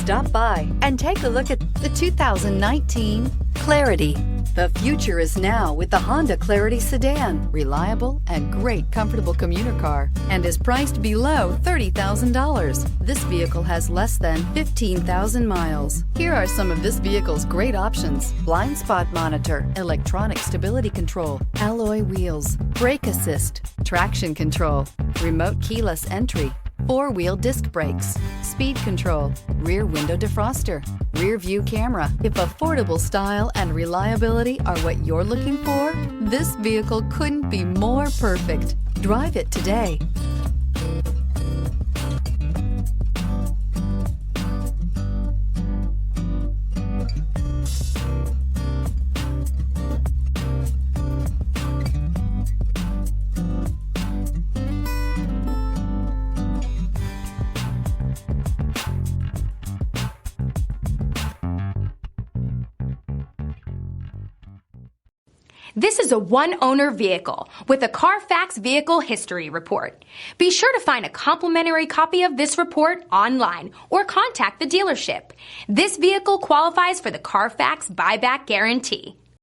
Stop by and take a look at the 2019 Clarity. The future is now with the Honda Clarity sedan. Reliable and great comfortable commuter car and is priced below $30,000. This vehicle has less than 15,000 miles. Here are some of this vehicle's great options: blind spot monitor, electronic stability control, alloy wheels, brake assist, traction control, remote keyless entry, four-wheel disc brakes, speed control, rear window defroster, rear view camera. If affordable style and reliability are what you're looking for, this vehicle couldn't be more perfect. Drive it today. This is a one-owner vehicle with a CARFAX Vehicle History Report. Be sure to find a complimentary copy of this report online or contact the dealership. This vehicle qualifies for the CARFAX Buyback Guarantee.